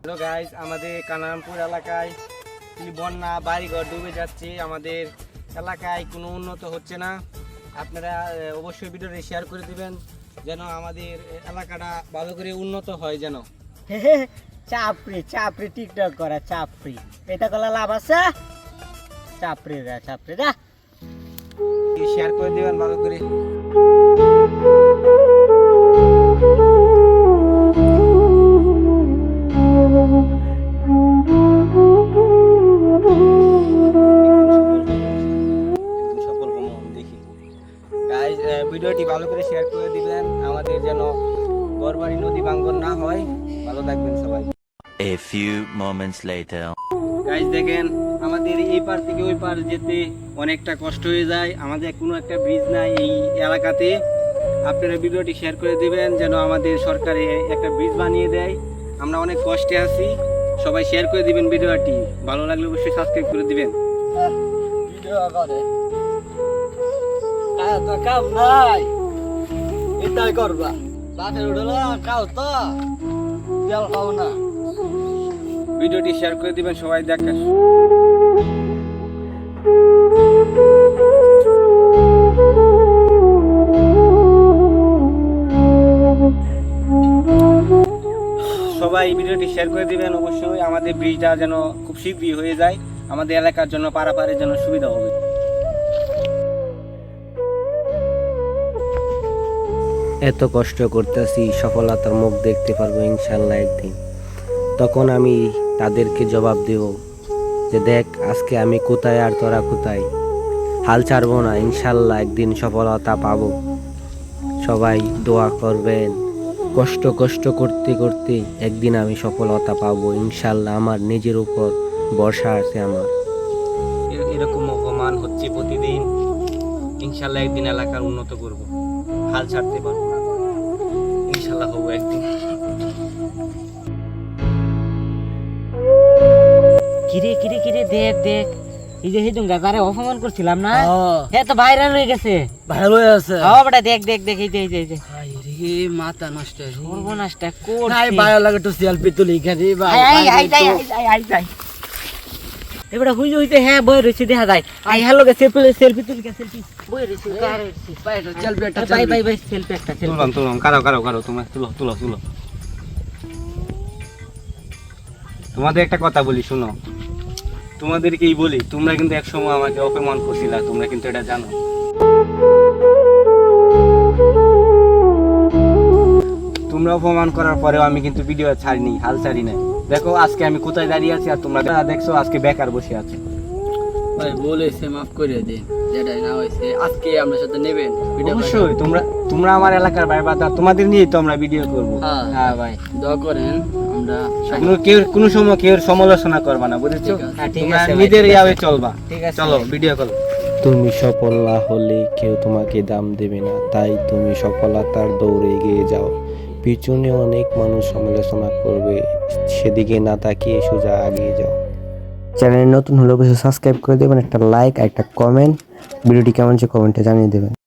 Hello guys, আমাদের কানারামপুর এলাকায় বন্যা, বাড়িঘর ডুবে যাচ্ছে। আমাদের এলাকায় কোনো উন্নত হচ্ছে না। আপনারা অবশ্যই ভিডিওটি শেয়ার করে দিবেন যেন আমাদের এলাকাটা ভালো করে উন্নত হয়। যেন চাপড়ি চাপড়ি টিকটক করা চাপড়ি, এটা করলে লাভ আছে? চাপড়ি দা শেয়ার করে দিবেন ভালো করে। ভিডিওটি ভালো করে শেয়ার করে দিবেন আমাদের যেন ঘরবাড়ি নদী ভাঙ্গন না হয়। ভালো থাকবেন সবাই। A few moments later. Guys দেখেন, আমাদের এই পার থেকে ওই পার যেতে অনেকটা কষ্ট হয়ে যায়। আমাদের কোনো একটা ব্রিজ নাই এই এলাকাতে। আপনারা ভিডিওটি শেয়ার করে দিবেন যেন আমাদের সরকারে একটা ব্রিজ বানিয়ে দেয়। আমরা অনেক কষ্টে আছি। সবাই শেয়ার করে দিবেন ভিডিওটি। ভালো লাগলে অবশ্যই সাবস্ক্রাইব করে দিবেন। কাম নাই, এটাই করবা। বাপের উঠলো কাউ তো তেল খাও না। ভিডিওটি শেয়ার করে দিবেন সবাই দেখেন। সবাই ভিডিওটি শেয়ার করে দিবেন অবশ্যই। আমাদের ব্রিজটা যেন খুব শীঘ্রই হয়ে যায়, আমাদের এলাকার জন্য পারাপারের জন্য সুবিধা হবে। এত কষ্ট করতেছি, সফলতার মুখ দেখতে পারবো ইনশাল্লাহ একদিন। তখন আমি তাদেরকে জবাব দেব যে দেখ আজকে আমি কোথায় আর তোরা কোথায়। হাল ছাড়বো না, ইনশাল্লাহ একদিন সফলতা পাবো। সবাই দোয়া করবেন। কষ্ট করতে করতে একদিন আমি সফলতা পাবো ইনশাল্লাহ। আমার নিজের উপর ভরসা আছে আমার। এরকম অপমান হচ্ছে প্রতিদিন। ইনশাল্লাহ একদিন এলাকার উন্নত করব, হাল ছাড়তে পারবো না। ইনশাল্লাহ হবো একদিন। কিরে কিরে কিরে দেখ দেখ, এই যে হিদুঙ্গা যারে অপমান করছিলাম না, হে তো ভাইরাল হয়ে গেছে। ভালো হয়ে আছে। হ্যাঁ বেটা, দেখ দেখ দেখ, এই যে এই যে এই যে রে মাথা নষ্ট হয়ে গেছে। সর্বনাশটা নাই করছে। ভালো লাগে তো সেলফি তুলি এখানে ভাই। আই যাই এবারে হুই হইতে হ্যাঁ বই রইছে দেখা যায়। আই হ্যালো গে সেলফি তুলি গে সেলফি বই রইছে কারে বাইরে সেলফি একটা বাই বাই বাই সেলফি একটা সেলফি। তুললাম কারো তোমরা তুলো। তোমাদের একটা কথা বলি, শুনো। তোমাদেরকেই বলি, তোমরা কিন্তু একসময় আমাকে অপমান করছিলা, তোমরা কিন্তু এটা জানো। তোমরা অপমান করার পরেও আমি কিন্তু ভিডিও ছাড়িনি, হাল ছাড়ি নাই। দেখো আজকে আমি কোথায় দাঁড়িয়ে আছি, আর তোমরা দেখছো আজকে বেকার বসে আছি। ভাই বলেছে মাফ করে দিন, যেটাই না হয়েছে আজকে আমার সাথে নেবেন ভিডিও। অবশ্যই তোমরা আমার এলাকার ভাই বাদা, তোমাদের নিয়েই তো আমরা ভিডিও করবো। হ্যাঁ ভাই দোয়া করেন। আমরা কোনো সময় কেউ সমালোচনা করবা না, বুঝেছো? তোমরা নিজের ইয়াবে চলবা। ঠিক আছে, চলো ভিডিও করো। তুমি সফল না হলে কেউ তোমাকে দাম দেবে না, তাই তুমি সফলতার দৌড়ে এগিয়ে যাও। পিছনে অনেক মানুষ সমালোচনা করবে, সেদিকে না তাকিয়ে সোজা এগিয়ে যাও। চ্যানেল নতুন হলে অবশ্যই সাবস্ক্রাইব করে দেবেন, একটা লাইক একটা কমেন্ট। ভিডিওটি কেমন হচ্ছে কমেন্টে জানিয়ে দেবেন।